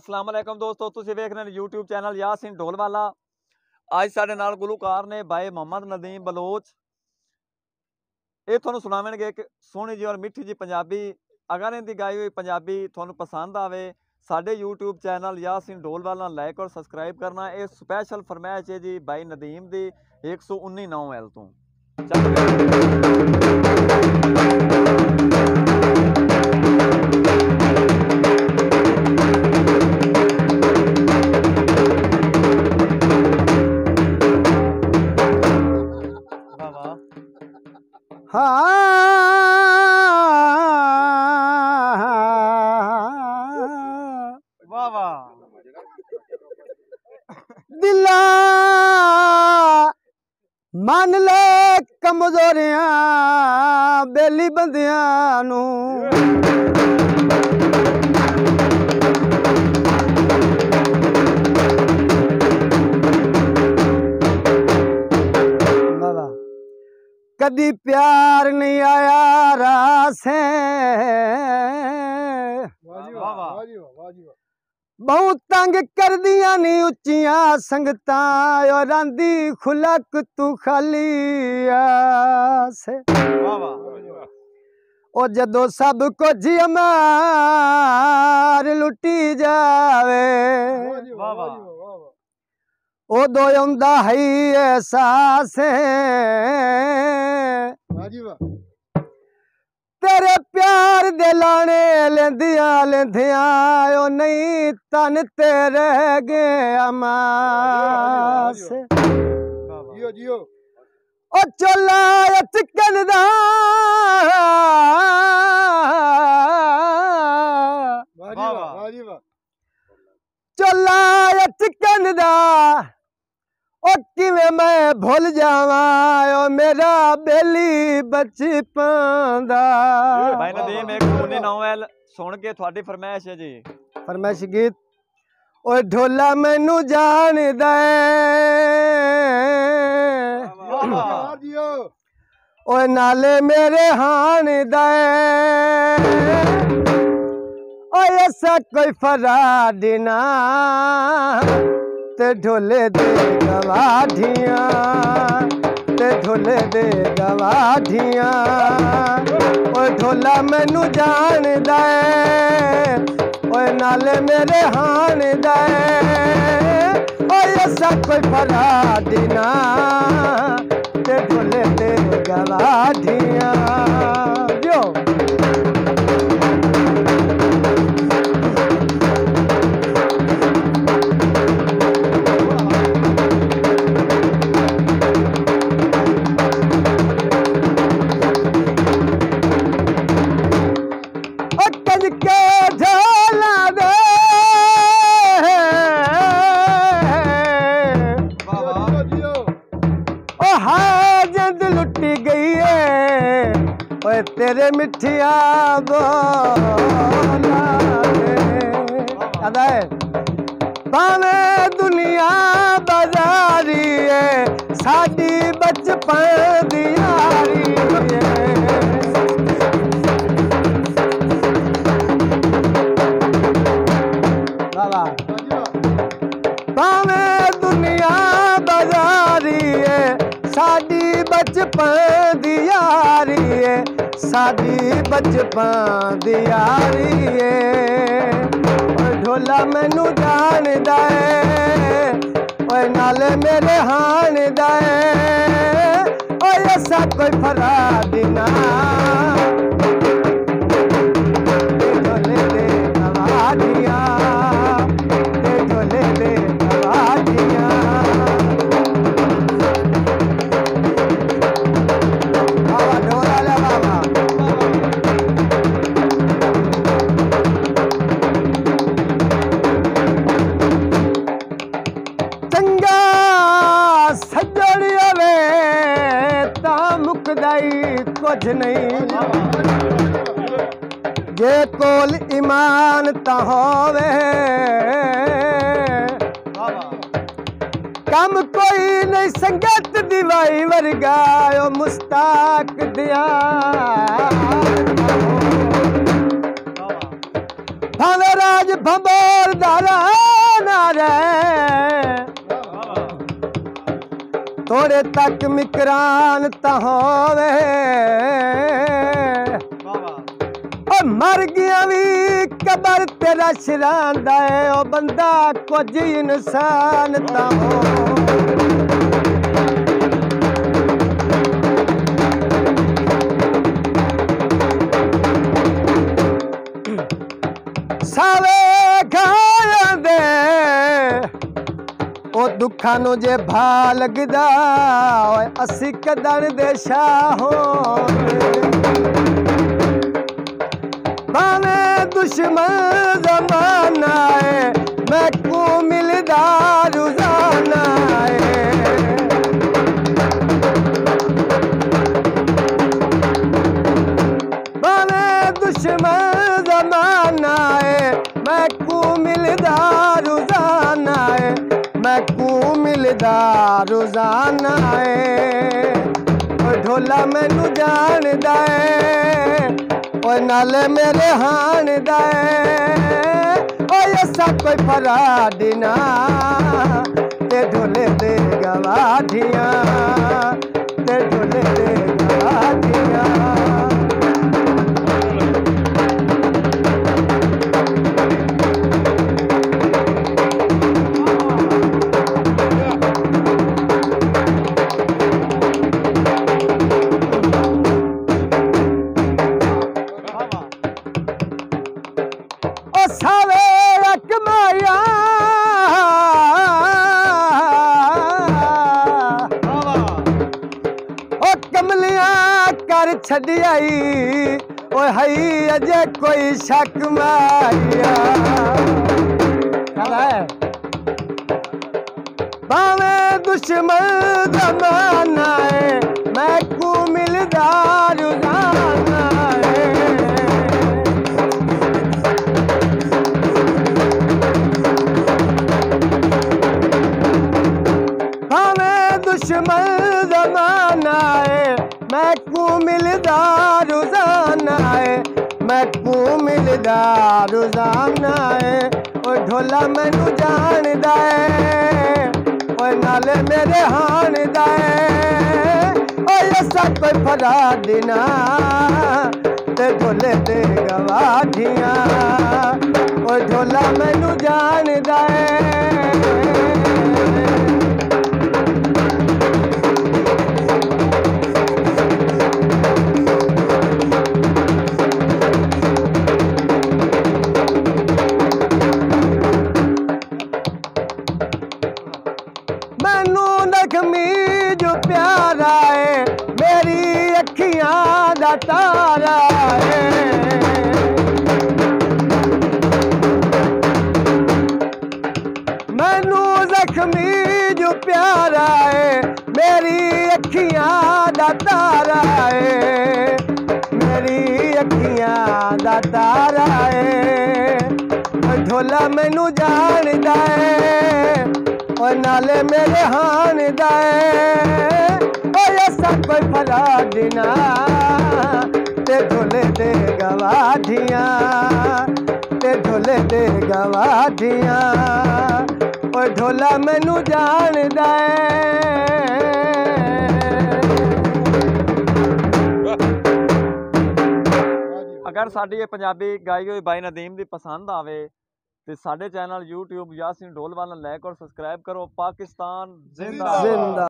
अस्सलाम वालेकुम दोस्तों, तुसीं वेख रहे यूट्यूब चैनल यासीन ढोलवाला। अज साडे नाल गुलूकार ने भाई मोहम्मद नदीम बलोच। ये तुहानूं सुणावणगे एक सोहनी जी और मिठी जी पंजाबी। अगर इनकी गाई हुई पंजाबी तुहानूं पसंद आवे, साडे यूट्यूब चैनल यासीन ढोलवाला लाइक और सबसक्राइब करना। ये स्पैशल फरमाइश है जी भाई नदीम दी 119 9 एल तो। दिला मान ले कमजोरियां बेली बंदियां नू कदी प्यार नहीं आया रासे बहुत तंग कर दिया नी उच्चिया संगता और आंदी खुलक तू खाली आसे ओ जदों सब कुछ अमार लुटी जावे उदों आउंदा है एहसास तेरे प्यार दे लाने लेंदिया लेंदिया ओ नहीं तन तेरे गे अमास ओ चोला चिकन दा चोला चिकन दा ओ किवें मैं भूल जावा ओ मेरा बेली बचपन दा। भाई नदीम 119 9 एल सुन के थोड़ी फरमाइश है जी। फरमाइश गीत ओ ढोला मैनू जान दे ओ नाले मेरे हान दे ओ ऐसा कोई फराड ना ते ढोले दे गवाढियां ते ढोले दे गवाढियां ओ ढोला मैनू जान दे ओ नाले मेरे हान दे ओ ऐसा कोई फराड ना ते ढोले दे गवाढियां जो तेरे मिठिया बोला भावे दुनिया बाजारी है साडी बचपन दी यारी भावे दुनिया बाजारी है साडी बचपन दी यारी है साडी बचपन दी यारी ढोला मैनू जान दे नाले मेरे हान दे ऐसा कोई फराड ना ढोले दे गवाढियां ढोले दे गवाढियां कुछ नहीं जे कोल ईमान ता होवे कम कोई नहीं संगत दिवाई वर्गा ओ मुस्ताक दिया भावे राज भंबोर दारा मोड़े तक मिकरान ता होवे ओ मर गया भी कबर तेरा शरांदा है ओ बंदा कुछ इंसान ता हो सावे खाया दे ओ दुखा नु जे भा लगदा ओए असी कदन दे शाहो भावे दुश्मन जमाना है मैं को मिलदा रोजाना है भावे दुश्मन जमाना है मैं को मिलदा रोजाना है मैं को मिलदा रोजाना है ओ ढोला मैनू जानदा है ओ नाले मेरे हान दा है ओ ऐसा कोई फराड ना ते ढोले दे गवाठियां ते ढोले दे गवाठियां कर छड़ियाई ओ हई अजे कोई शक मारिया भावे दुश्मन जमाना है मैं को मिलदा रोजाना है भावे दुश्मन जमाना है मैं को मिलदा रोजाना है मैं को मिलदा रोजाना है ओ ढोला मैनू जानदा है ओ नाले मेरे हान दा है ओ ऐसा कोई फराड ना ते ढोले दे गवाठियां ओ ढोला मैनू जानदा है जो प्यारा है मेरी अखियां दा तारा है मैनू जख्मी जो प्यारा है मेरी अखियां दा तारा है मेरी अखियां दा तारा है ढोला मैनू जानदा है और नाले मेरे हान दा है ओ ऐसा कोई फराड ना ते ढोले दे गवाठियां ते ढोले दे गवाठियां ओ ढोला मैनू जानदा है अगर साडी पंजाबी गाई हुई बाई नदीम दी पसंद आवे ते साडे चैनल YouTube यासीन ढोलवाला लाइक और सब्सक्राइब करो। पाकिस्तान जिंदाबाद।